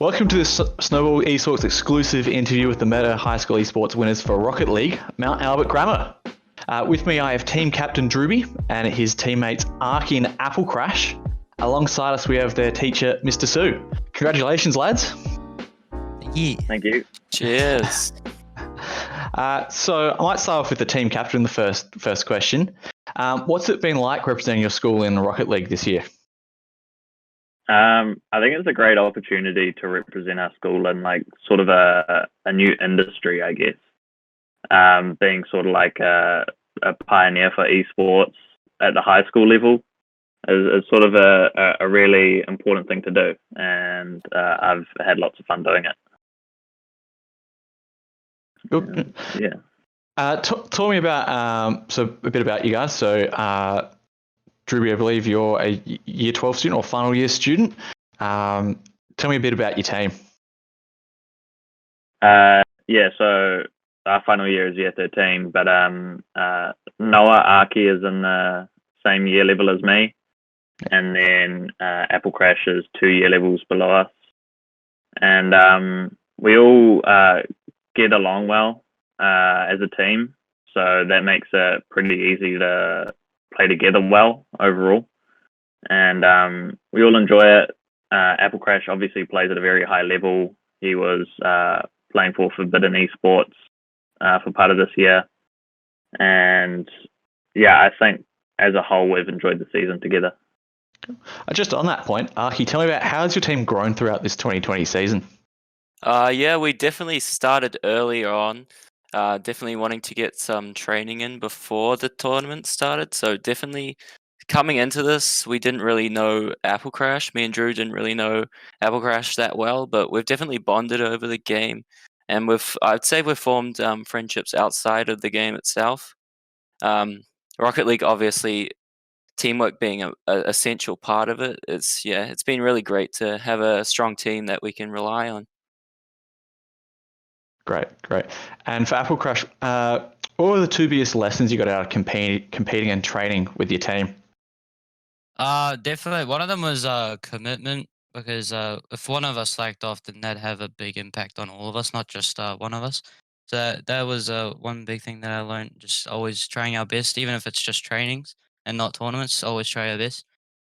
Welcome to this Snowball Esports exclusive interview with the Meta High School Esports winners for Rocket League, Mount Albert Grammar. With me, I have team captain Drewby and his teammates Arky and Apple Crash. Alongside us, we have their teacher, Mr. Sue. Congratulations, lads. Thank you. Cheers. So I might start off with the team captain, the first question. What's it been like representing your school in the Rocket League this year? I think it's a great opportunity to represent our school in like sort of a new industry, I guess. Being sort of like a pioneer for esports at the high school level is sort of a really important thing to do, and I've had lots of fun doing it. Good. Yeah. Tell me about a bit about you guys. So, Drewby, I believe you're a Year 12 student or final year student. Tell me a bit about your team. So our final year is year 13, but Noah Arky is in the same year level as me, and then Apple Crash is 2 year levels below us, and we all get along well as a team, so that makes it pretty easy to play together well overall, and we all enjoy it. Apple Crash obviously plays at a very high level. He was playing for Forbidden Esports for part of this year, and yeah, I think as a whole we've enjoyed the season together. Just on that point, Arky, tell me about how has your team grown throughout this 2020 season? We definitely started earlier on. Definitely wanting to get some training in before the tournament started. So definitely coming into this, we didn't really know Apple Crash. Me and Drew didn't really know Apple Crash that well, but we've definitely bonded over the game, and I'd say we've formed friendships outside of the game itself. Rocket League, obviously, teamwork being a essential part of it. It's been really great to have a strong team that we can rely on. Great. And for Apple Crash, what were the two biggest lessons you got out of competing and training with your team? Definitely. One of them was commitment, because if one of us slacked off, then that'd have a big impact on all of us, not just one of us. So that was one big thing that I learned. Just always trying our best, even if it's just trainings and not tournaments. Always try our best.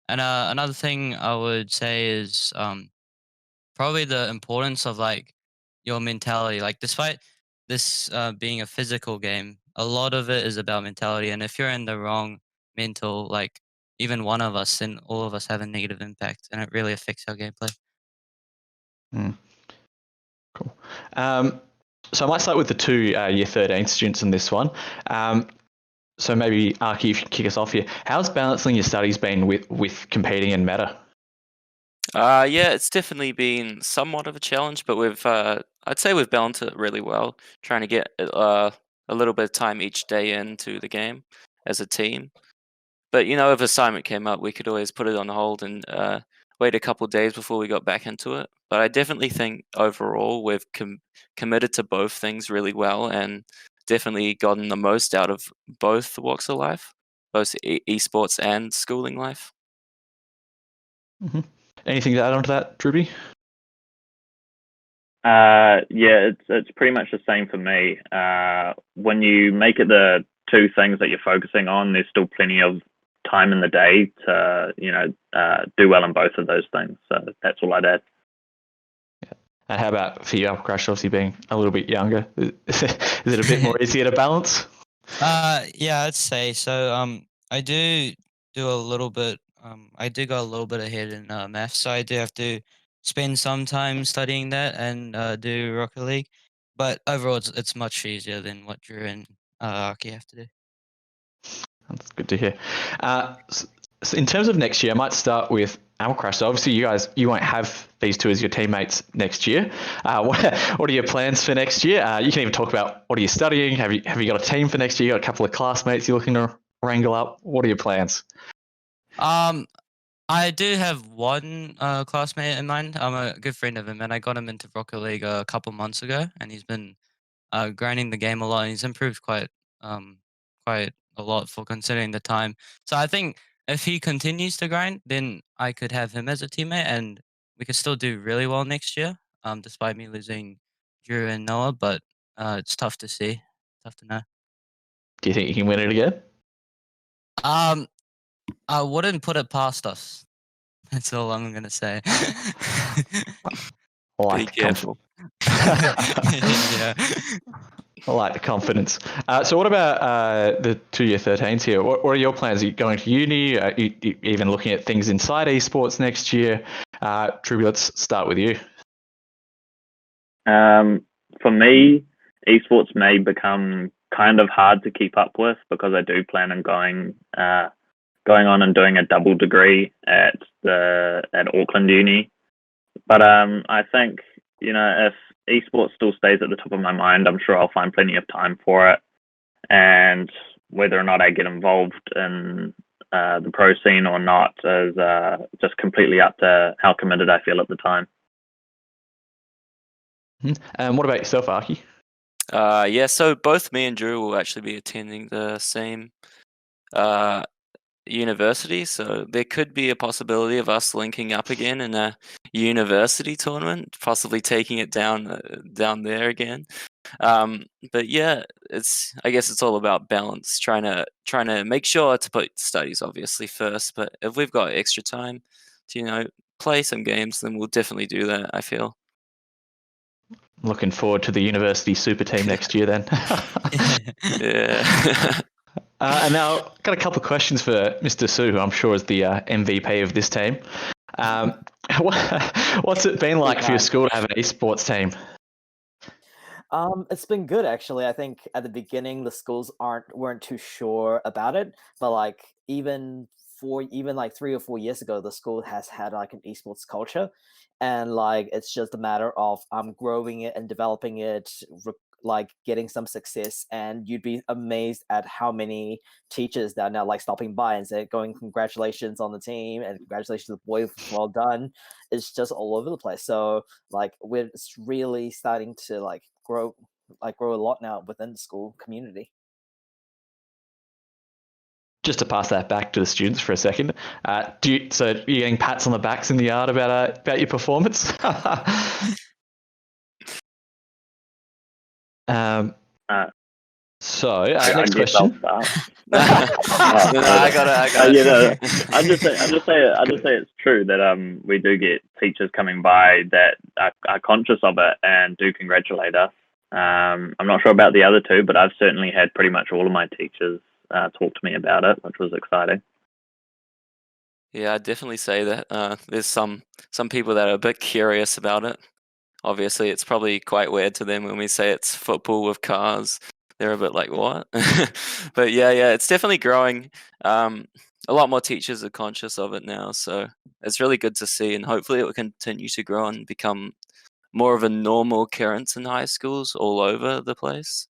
And another thing I would say is probably the importance of like your mentality. Like, despite this being a physical game, a lot of it is about mentality. And if you're in the wrong mental, like even one of us, then all of us have a negative impact, and it really affects our gameplay. Cool. So I might start with the two Year 13 students in this one. So maybe, Arky, if you kick us off here, how's balancing your studies been with competing in meta? It's definitely been somewhat of a challenge, but I'd say we've balanced it really well, trying to get a little bit of time each day into the game as a team. But if assignment came up, we could always put it on hold and wait a couple of days before we got back into it. But I definitely think overall we've committed to both things really well, and definitely gotten the most out of both walks of life, both esports and schooling life. Mm-hmm. Anything to add on to that, Drewby? It's pretty much the same for me. When you make it the two things that you're focusing on, there's still plenty of time in the day to do well in both of those things. So that's all I'd add. Yeah. And how about for you, Apple Crash, obviously being a little bit younger? Is it a bit more easier to balance? Yeah, I'd say so. I do a little bit. I do go a little bit ahead in math, so I do have to spend some time studying that and do Rocket League. But overall, it's much easier than what Drew and Arky have to do. That's good to hear. So in terms of next year, I might start with Apple Crash. So obviously, you won't have these two as your teammates next year. What are your plans for next year? You can even talk about what are you studying. Have you got a team for next year? You got a couple of classmates you're looking to wrangle up. What are your plans? I do have one classmate in mind. I'm a good friend of him, and I got him into Rocket League a couple months ago, and he's been grinding the game a lot, and he's improved quite a lot for considering the time. So I think if he continues to grind, then I could have him as a teammate, and we could still do really well next year, despite me losing Drew and Noah. But it's tough to see, tough to know. Do you think you can win it again? I wouldn't put it past us. That's all I'm gonna say. I Be like the careful. Yeah. I like the confidence. So what about the 2-year 13s here? What are your plans? Are you going to uni? Are you even looking at things inside esports next year? Truby, let's start with you. For me, esports may become kind of hard to keep up with because I do plan on going on and doing a double degree at Auckland Uni. But I think, if esports still stays at the top of my mind, I'm sure I'll find plenty of time for it. And whether or not I get involved in the pro scene or not is just completely up to how committed I feel at the time. And what about yourself, Archie? Yeah, so both me and Drew will actually be attending the same university, so there could be a possibility of us linking up again in a university tournament, possibly taking it down there again. But yeah, I guess it's all about balance, trying to make sure to put studies obviously first, but if we've got extra time to play some games, then we'll definitely do that, I feel. Looking forward to the university super team next year then. Yeah. And now, got a couple of questions for Mr. Su, who I'm sure is the MVP of this team. What's it been like for your school to have an esports team? It's been good actually. I think at the beginning the schools weren't too sure about it, but like even like 3 or 4 years ago, the school has had like an esports culture, and like it's just a matter of growing it and developing it, like getting some success, and you'd be amazed at how many teachers that are now like stopping by and going congratulations on the team and congratulations to the boys, well done. It's just all over the place. So like we're really starting to grow a lot now within the school community. Just to pass that back to the students for a second, so you're getting pats on the backs in the yard about your performance? Next question. I got it. I just say it's true that we do get teachers coming by that are conscious of it and do congratulate us. I'm not sure about the other two, but I've certainly had pretty much all of my teachers talk to me about it, which was exciting. Yeah, I'd definitely say that there's some people that are a bit curious about it. Obviously, it's probably quite weird to them when we say it's football with cars. They're a bit like, what? But yeah, it's definitely growing. A lot more teachers are conscious of it now, so it's really good to see, and hopefully it will continue to grow and become more of a normal occurrence in high schools all over the place.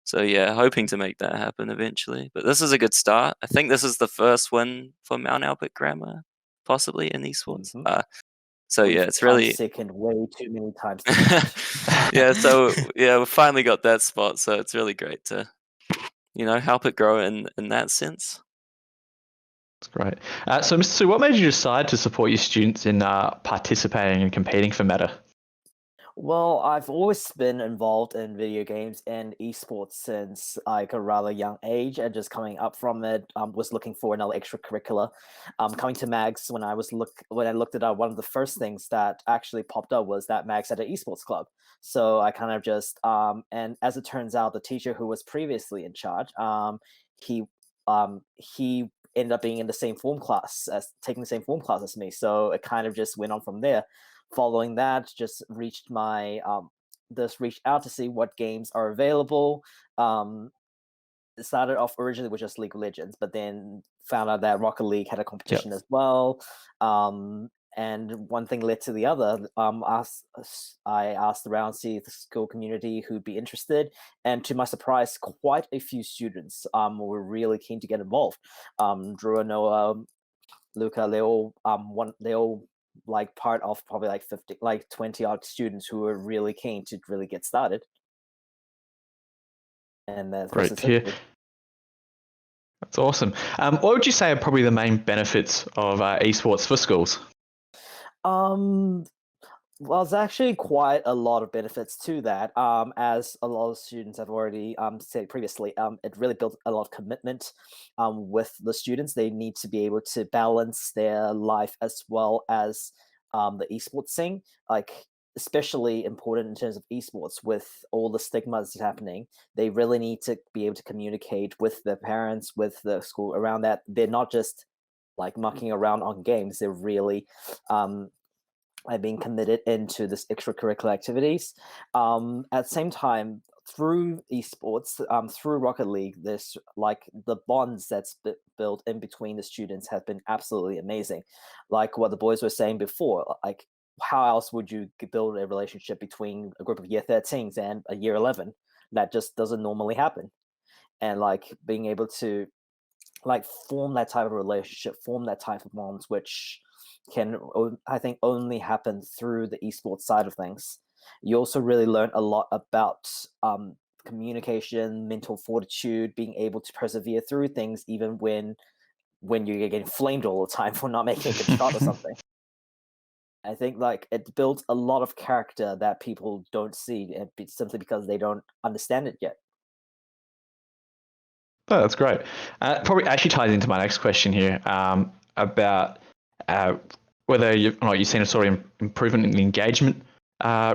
So yeah, hoping to make that happen eventually. But this is a good start. I think this is the first win for Mount Albert Grammar, possibly in esports. So yeah, it's really second way too many times. Yeah, so yeah, we finally got that spot. So it's really great to, help it grow in that sense. That's great. So, Mr. Su, what made you decide to support your students in participating and competing for Meta? Well, I've always been involved in video games and esports since like a rather young age, and just coming up from it, was looking for another extracurricular. Coming to Mags, when I looked it up, one of the first things that actually popped up was that Mags had an esports club. So I kind of just and as it turns out, the teacher who was previously in charge, he ended up being in the same taking the same form class as me. So it kind of just went on from there. Following that, just reached out to see what games are available. It started off originally with just League of Legends, but then found out that Rocket League had a competition as well. And one thing led to the other. I asked around, see the school community who'd be interested, and to my surprise, quite a few students were really keen to get involved. Drew, Noah, Luca, they all like part of probably like 20 odd students who are really keen to really get started. And that's great to hear. That's awesome. What would you say are probably the main benefits of esports for schools? Well, there's actually quite a lot of benefits to that. As a lot of students have already said previously, it really built a lot of commitment with the students. They need to be able to balance their life as well as the esports scene. Like, especially important in terms of esports with all the stigmas that's happening. They really need to be able to communicate with their parents, with the school around that. They're not just like mucking around on games. They're really being committed into this extracurricular activities. At the same time, through esports, through Rocket League, this like the bonds that's built in between the students have been absolutely amazing. Like what the boys were saying before, like how else would you build a relationship between a group of year 13s and a year 11? That just doesn't normally happen. And like being able to like form that type of relationship, form that type of bonds, which can I think only happen through the esports side of things. You also really learn a lot about communication, mental fortitude, being able to persevere through things even when you're getting flamed all the time for not making a good shot or something. I think like it builds a lot of character that people don't see simply because they don't understand it yet. Oh, that's great. Probably actually ties into my next question here about whether you've seen a sort of improvement in the engagement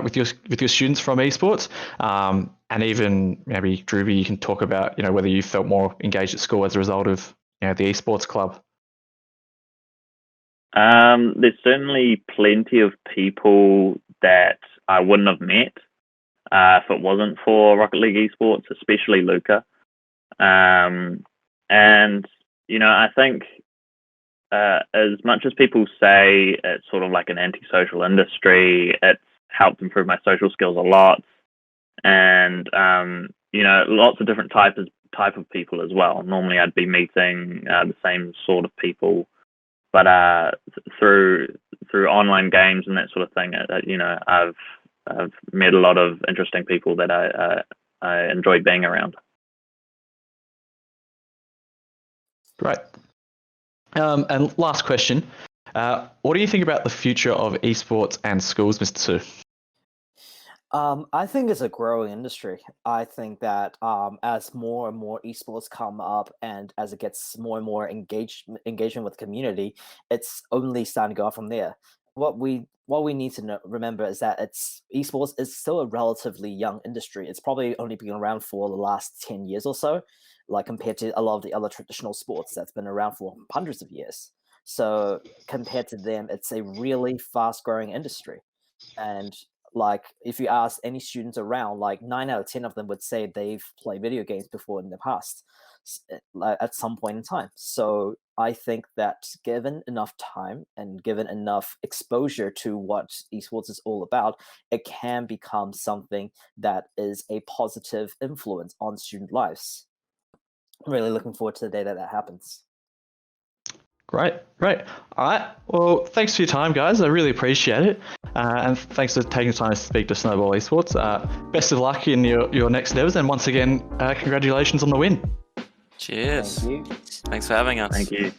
with your students from esports, and even maybe Drewby, you can talk about whether you felt more engaged at school as a result of the esports club. There's certainly plenty of people that I wouldn't have met if it wasn't for Rocket League Esports, especially Luca. And I think as much as people say it's sort of like an antisocial industry, it's helped improve my social skills a lot, and lots of different type of people as well. Normally, I'd be meeting the same sort of people, but through online games and that sort of thing, I've met a lot of interesting people that I enjoy being around. Great. And last question. What do you think about the future of esports and schools, Mr. Su? I think it's a growing industry. I think that as more and more esports come up, and as it gets more and more engagement with the community, it's only starting to go up from there. What we need to remember is that esports is still a relatively young industry. It's probably only been around for the last 10 years or so, like compared to a lot of the other traditional sports that's been around for hundreds of years. So compared to them, it's a really fast growing industry. And like if you ask any students around, like 9 out of 10 of them would say they've played video games before in the past at some point in time. So I think that given enough time and given enough exposure to what esports is all about, it can become something that is a positive influence on student lives. I'm really looking forward to the day that happens. Great. All right. Well, thanks for your time, guys. I really appreciate it. And thanks for taking the time to speak to Snowball Esports. Best of luck in your next endeavors. And once again, congratulations on the win. Cheers. Thank you. Thanks for having us. Thank you.